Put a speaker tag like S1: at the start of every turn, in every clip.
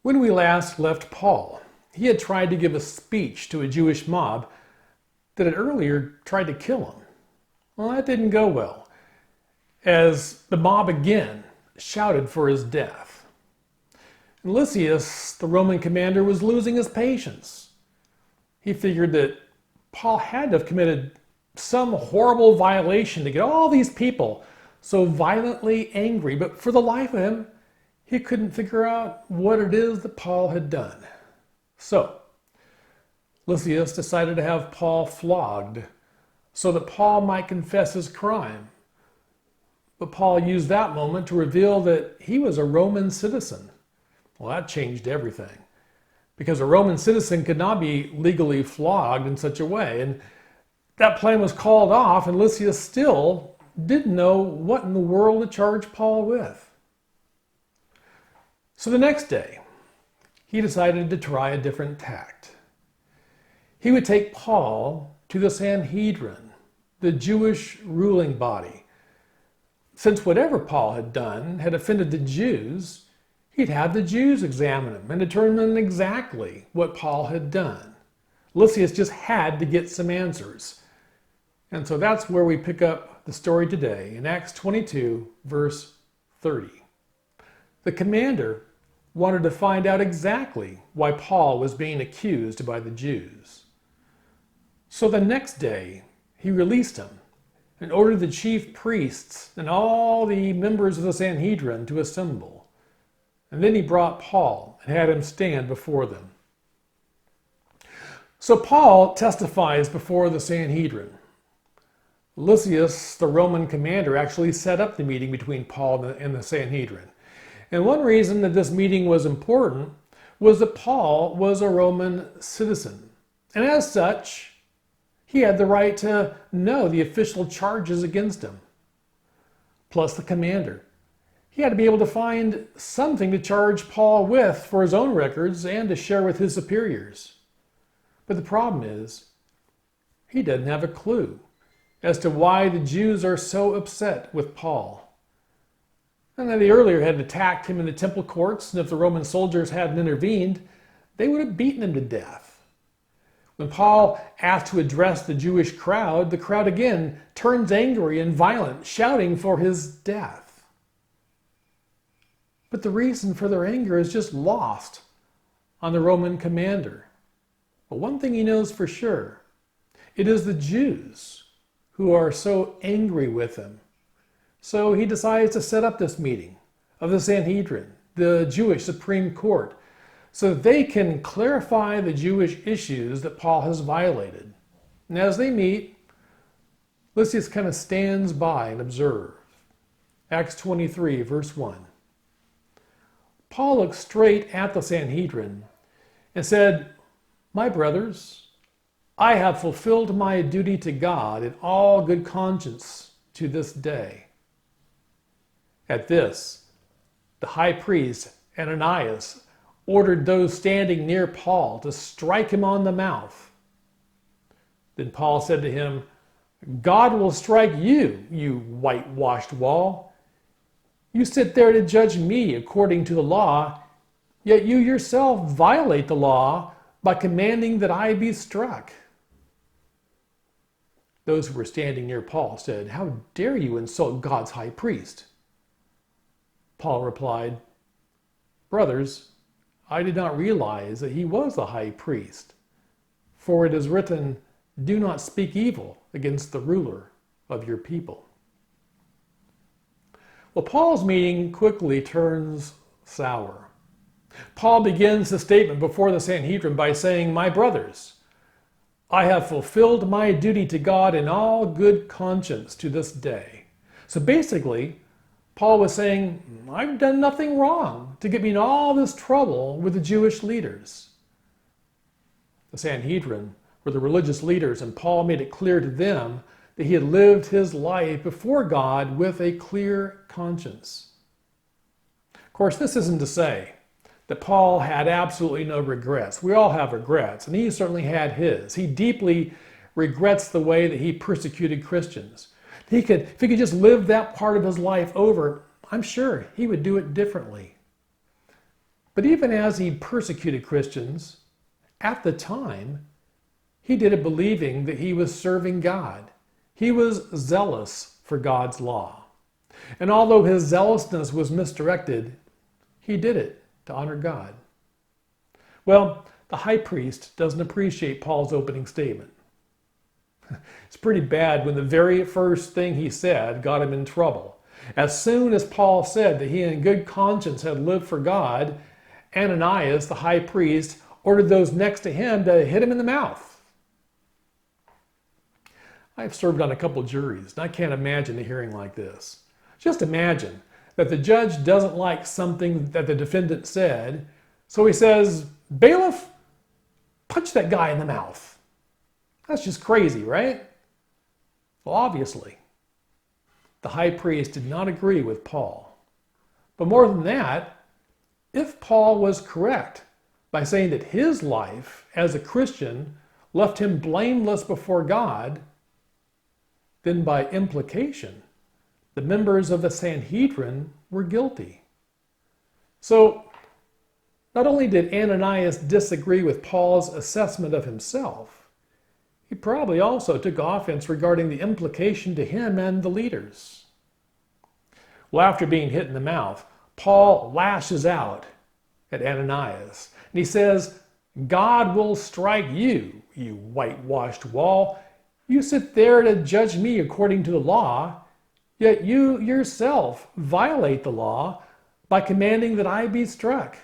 S1: When we last left Paul, he had tried to give a speech to a Jewish mob that had earlier tried to kill him. Well, that didn't go well, as the mob again shouted for his death. And Lysias, the Roman commander, was losing his patience. He figured that Paul had to have committed some horrible violation to get all these people so violently angry, but for the life of him, he couldn't figure out what it is that Paul had done. So, Lysias decided to have Paul flogged so that Paul might confess his crime. But Paul used that moment to reveal that he was a Roman citizen. Well, that changed everything, because a Roman citizen could not be legally flogged in such a way. And that plan was called off, and Lysias still didn't know what in the world to charge Paul with. So the next day, he decided to try a different tact. He would take Paul to the Sanhedrin, the Jewish ruling body. Since whatever Paul had done had offended the Jews, he'd have the Jews examine him and determine exactly what Paul had done. Lysias just had to get some answers. And so that's where we pick up the story today in Acts 22, verse 30. The commander wanted to find out exactly why Paul was being accused by the Jews. So the next day, he released him and ordered the chief priests and all the members of the Sanhedrin to assemble. And then he brought Paul and had him stand before them. So Paul testifies before the Sanhedrin. Lysias, the Roman commander, actually set up the meeting between Paul and the Sanhedrin. And one reason that this meeting was important was that Paul was a Roman citizen. And as such, he had the right to know the official charges against him. Plus the commander. He had to be able to find something to charge Paul with for his own records and to share with his superiors. But the problem is, he doesn't have a clue as to why the Jews are so upset with Paul. And that they earlier had attacked him in the temple courts, and if the Roman soldiers hadn't intervened, they would have beaten him to death. When Paul asked to address the Jewish crowd, the crowd again turns angry and violent, shouting for his death. But the reason for their anger is just lost on the Roman commander. But one thing he knows for sure, it is the Jews who are so angry with him. So he decides to set up this meeting of the Sanhedrin, the Jewish Supreme Court, so that they can clarify the Jewish issues that Paul has violated. And as they meet, Lysias kind of stands by and observes. Acts 23, verse 1. Paul looked straight at the Sanhedrin and said, "My brothers, I have fulfilled my duty to God in all good conscience to this day." At this, the high priest Ananias ordered those standing near Paul to strike him on the mouth. Then Paul said to him, "God will strike you, you whitewashed wall. You sit there to judge me according to the law, yet you yourself violate the law by commanding that I be struck." Those who were standing near Paul said, "How dare you insult God's high priest?" Paul replied, "Brothers, I did not realize that he was a high priest. For it is written, 'Do not speak evil against the ruler of your people.'" Well, Paul's meeting quickly turns sour. Paul begins the statement before the Sanhedrin by saying, "My brothers, I have fulfilled my duty to God in all good conscience to this day." So basically, Paul was saying, I've done nothing wrong to get me in all this trouble with the Jewish leaders. The Sanhedrin were the religious leaders, and Paul made it clear to them that he had lived his life before God with a clear conscience. Of course, this isn't to say that Paul had absolutely no regrets. We all have regrets, and he certainly had his. He deeply regrets the way that he persecuted Christians. If he could just live that part of his life over, I'm sure he would do it differently. But even as he persecuted Christians, at the time, he did it believing that he was serving God. He was zealous for God's law. And although his zealousness was misdirected, he did it to honor God. Well, the high priest doesn't appreciate Paul's opening statement. It's pretty bad when the very first thing he said got him in trouble. As soon as Paul said that he in good conscience had lived for God, Ananias, the high priest, ordered those next to him to hit him in the mouth. I've served on a couple juries, and I can't imagine a hearing like this. Just imagine that the judge doesn't like something that the defendant said, so he says, "Bailiff, punch that guy in the mouth." That's just crazy, right? Well, obviously, the high priest did not agree with Paul. But more than that, if Paul was correct by saying that his life as a Christian left him blameless before God, then by implication, the members of the Sanhedrin were guilty. So, not only did Ananias disagree with Paul's assessment of himself, he probably also took offense regarding the implication to him and the leaders. Well, after being hit in the mouth, Paul lashes out at Ananias, and he says, "God will strike you, you whitewashed wall. You sit there to judge me according to the law, yet you yourself violate the law by commanding that I be struck."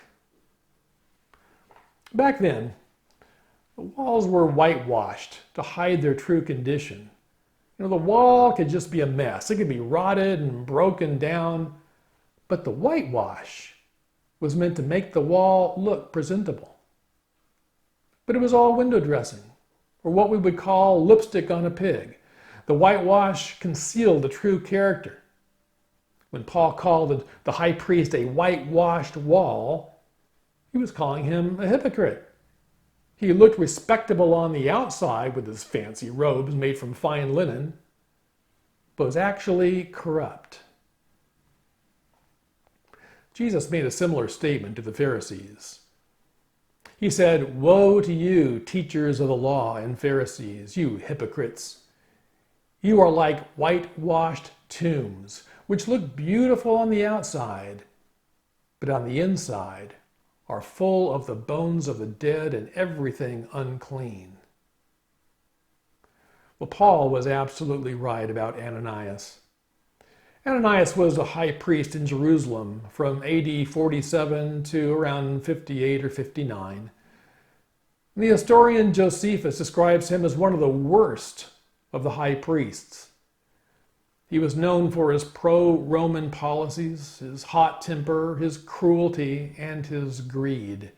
S1: Back then, the walls were whitewashed to hide their true condition. The wall could just be a mess. It could be rotted and broken down, but the whitewash was meant to make the wall look presentable. But it was all window dressing, or what we would call lipstick on a pig. The whitewash concealed the true character. When Paul called the high priest a whitewashed wall, he was calling him a hypocrite. He looked respectable on the outside with his fancy robes made from fine linen, but was actually corrupt. Jesus made a similar statement to the Pharisees. He said, "Woe to you, teachers of the law and Pharisees, you hypocrites! You are like whitewashed tombs, which look beautiful on the outside, but on the inside are full of the bones of the dead and everything unclean." Well, Paul was absolutely right about Ananias. Ananias was a high priest in Jerusalem from AD 47 to around 58 or 59. The historian Josephus describes him as one of the worst of the high priests. He was known for his pro-Roman policies, his hot temper, his cruelty, and his greed.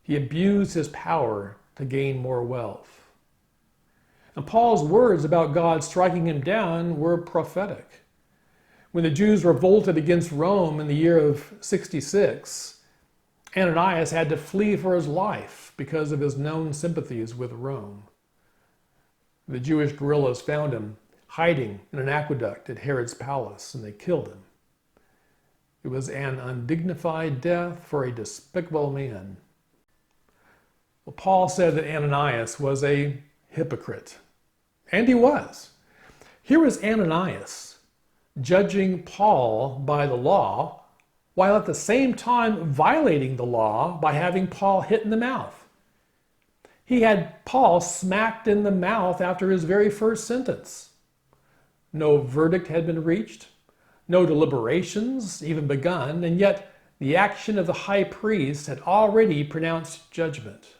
S1: He abused his power to gain more wealth. And Paul's words about God striking him down were prophetic. When the Jews revolted against Rome in the year of 66, Ananias had to flee for his life because of his known sympathies with Rome. The Jewish guerrillas found him hiding in an aqueduct at Herod's palace, and they killed him. It was an undignified death for a despicable man. Well, Paul said that Ananias was a hypocrite, and he was. Here was Ananias judging Paul by the law, while at the same time violating the law by having Paul hit in the mouth. He had Paul smacked in the mouth after his very first sentence. No verdict had been reached, no deliberations even begun, and yet the action of the high priest had already pronounced judgment.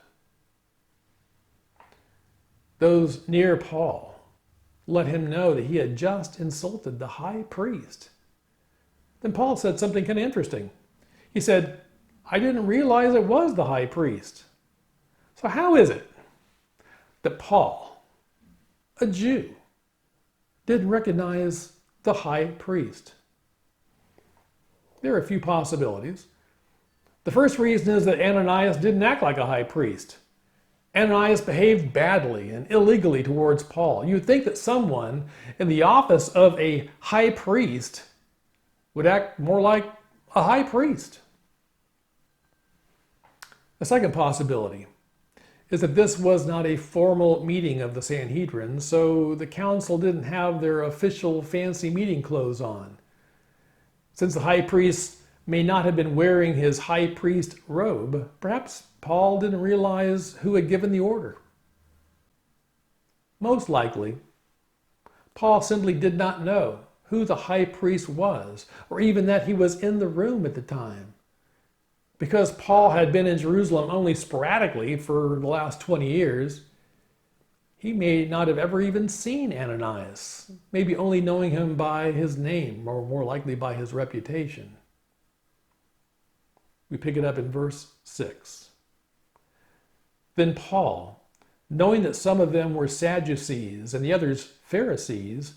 S1: Those near Paul let him know that he had just insulted the high priest. Then Paul said something kind of interesting. He said, "I didn't realize it was the high priest." So how is it that Paul, a Jew, didn't recognize the high priest? There are a few possibilities. The first reason is that Ananias didn't act like a high priest. Ananias behaved badly and illegally towards Paul. You'd think that someone in the office of a high priest would act more like a high priest. A second possibility is that this was not a formal meeting of the Sanhedrin, so the council didn't have their official fancy meeting clothes on. Since the high priest may not have been wearing his high priest robe, perhaps Paul didn't realize who had given the order. Most likely, Paul simply did not know who the high priest was, or even that he was in the room at the time. Because Paul had been in Jerusalem only sporadically for the last 20 years, he may not have ever even seen Ananias, maybe only knowing him by his name, or more likely by his reputation. We pick it up in verse 6. Then Paul, knowing that some of them were Sadducees and the others Pharisees,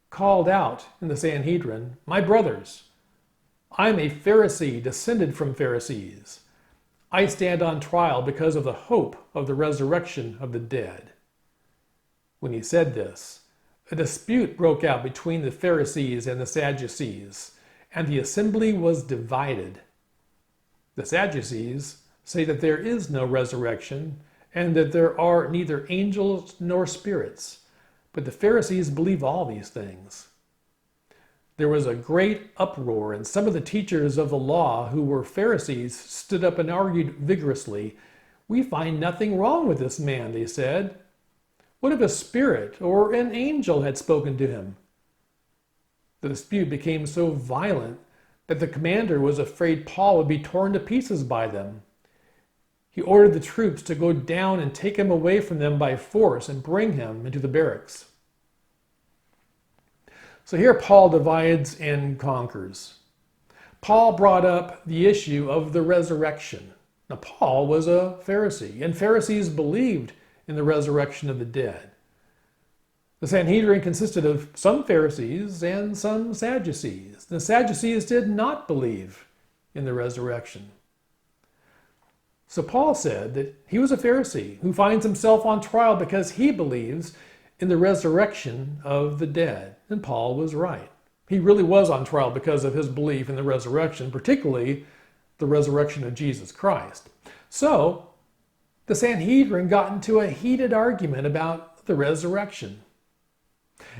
S1: called out in the Sanhedrin, "My brothers, I am a Pharisee descended from Pharisees. I stand on trial because of the hope of the resurrection of the dead." When he said this, a dispute broke out between the Pharisees and the Sadducees, and the assembly was divided. The Sadducees say that there is no resurrection and that there are neither angels nor spirits, but the Pharisees believe all these things. There was a great uproar, and some of the teachers of the law who were Pharisees stood up and argued vigorously. "We find nothing wrong with this man," they said. "What if a spirit or an angel had spoken to him?" The dispute became so violent that the commander was afraid Paul would be torn to pieces by them. He ordered the troops to go down and take him away from them by force and bring him into the barracks. So here Paul divides and conquers. Paul brought up the issue of the resurrection. Now, Paul was a Pharisee, and Pharisees believed in the resurrection of the dead. The Sanhedrin consisted of some Pharisees and some Sadducees. The Sadducees did not believe in the resurrection. So Paul said that he was a Pharisee who finds himself on trial because he believes in the resurrection of the dead. And Paul was right. He really was on trial because of his belief in the resurrection, particularly the resurrection of Jesus Christ. So the Sanhedrin got into a heated argument about the resurrection.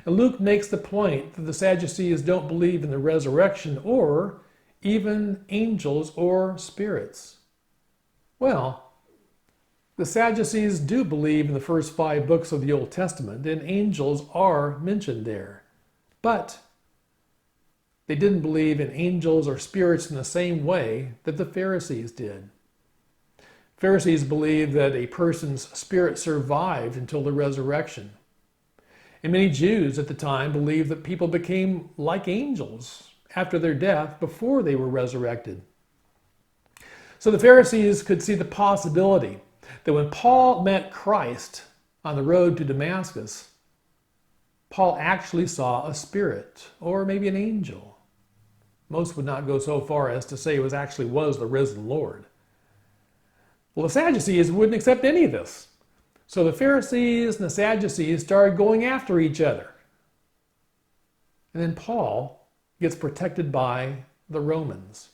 S1: And Luke makes the point that the Sadducees don't believe in the resurrection or even angels or spirits. Well, the Sadducees do believe in the first 5 books of the Old Testament, and angels are mentioned there. But they didn't believe in angels or spirits in the same way that the Pharisees did. Pharisees believed that a person's spirit survived until the resurrection. And many Jews at the time believed that people became like angels after their death before they were resurrected. So the Pharisees could see the possibility that when Paul met Christ on the road to Damascus, Paul actually saw a spirit or maybe an angel. Most would not go so far as to say it was the risen Lord. Well, the Sadducees wouldn't accept any of this. So the Pharisees and the Sadducees started going after each other. And then Paul gets protected by the Romans.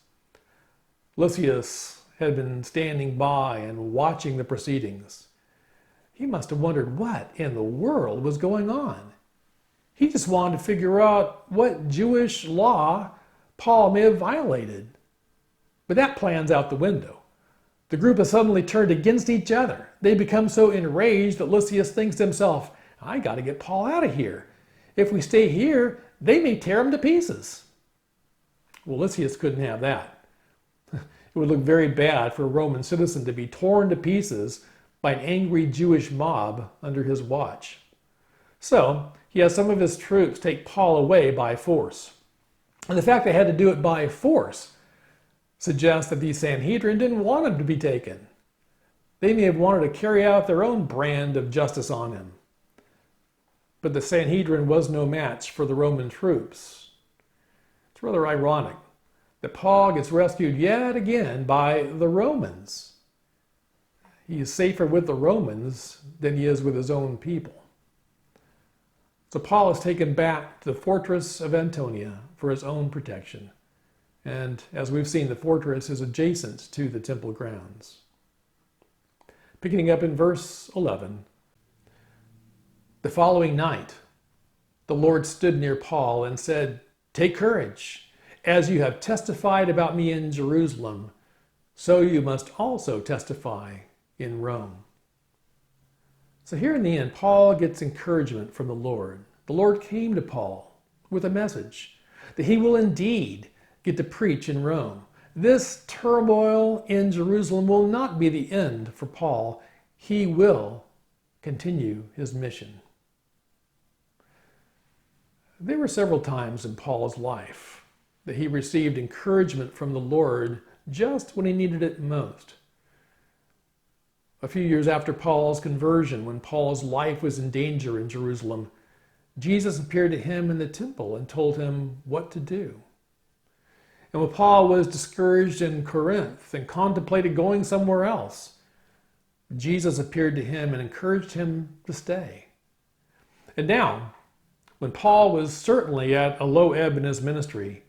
S1: Lysias had been standing by and watching the proceedings. He must have wondered what in the world was going on. He just wanted to figure out what Jewish law Paul may have violated. But that plan's out the window. The group has suddenly turned against each other. They become so enraged that Lysias thinks to himself, "I got to get Paul out of here. If we stay here, they may tear him to pieces." Well, Lysias couldn't have that. It would look very bad for a Roman citizen to be torn to pieces by an angry Jewish mob under his watch. So he has some of his troops take Paul away by force. And the fact they had to do it by force suggests that the Sanhedrin didn't want him to be taken. They may have wanted to carry out their own brand of justice on him. But the Sanhedrin was no match for the Roman troops. It's rather ironic that Paul gets rescued yet again by the Romans. He is safer with the Romans than he is with his own people. So Paul is taken back to the fortress of Antonia for his own protection. And as we've seen, the fortress is adjacent to the temple grounds. Picking up in verse 11. The following night, the Lord stood near Paul and said, "Take courage. As you have testified about me in Jerusalem, so you must also testify in Rome." So here in the end, Paul gets encouragement from the Lord. The Lord came to Paul with a message that he will indeed get to preach in Rome. This turmoil in Jerusalem will not be the end for Paul. He will continue his mission. There were several times in Paul's life that he received encouragement from the Lord just when he needed it most. A few years after Paul's conversion, when Paul's life was in danger in Jerusalem, Jesus appeared to him in the temple and told him what to do. And when Paul was discouraged in Corinth and contemplated going somewhere else, Jesus appeared to him and encouraged him to stay. And now, when Paul was certainly at a low ebb in his ministry,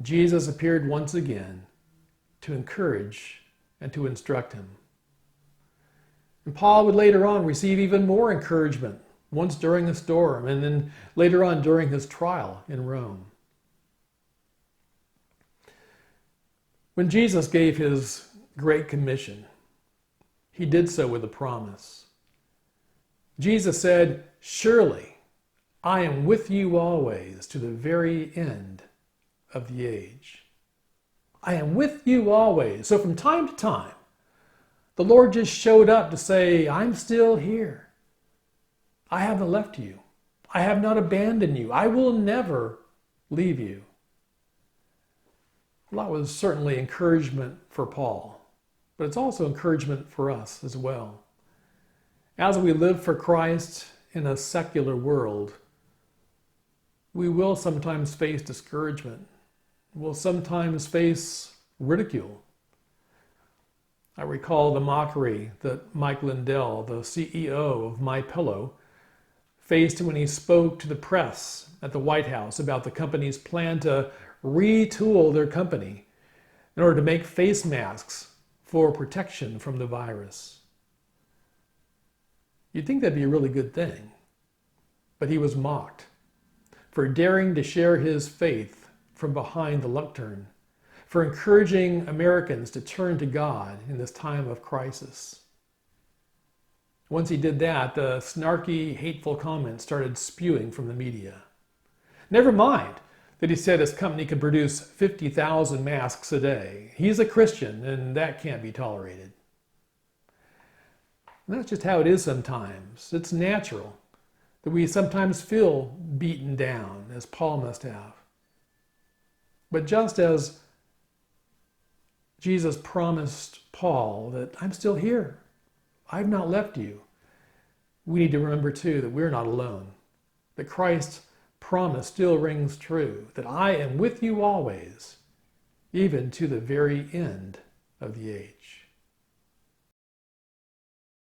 S1: Jesus appeared once again to encourage and to instruct him. And Paul would later on receive even more encouragement, once during a storm and then later on during his trial in Rome. When Jesus gave his Great Commission, he did so with a promise. Jesus said, "Surely I am with you always to the very end of the age." I am with you always. So from time to time, the Lord just showed up to say, "I'm still here. I haven't left you. I have not abandoned you. I will never leave you." Well, that was certainly encouragement for Paul, but it's also encouragement for us as well. As we live for Christ in a secular world, we will sometimes face discouragement. We'll sometimes face ridicule. I recall the mockery that Mike Lindell, the CEO of MyPillow, faced when he spoke to the press at the White House about the company's plan to retool their company in order to make face masks for protection from the virus. You'd think that'd be a really good thing, but he was mocked for daring to share his faith from behind the lectern, for encouraging Americans to turn to God in this time of crisis. Once he did that, the snarky, hateful comments started spewing from the media. Never mind that he said his company could produce 50,000 masks a day. He's a Christian, and that can't be tolerated. And that's just how it is sometimes. It's natural that we sometimes feel beaten down, as Paul must have. But just as Jesus promised Paul that "I'm still here, I've not left you," we need to remember too that we're not alone, that Christ's promise still rings true, that "I am with you always, even to the very end of the age."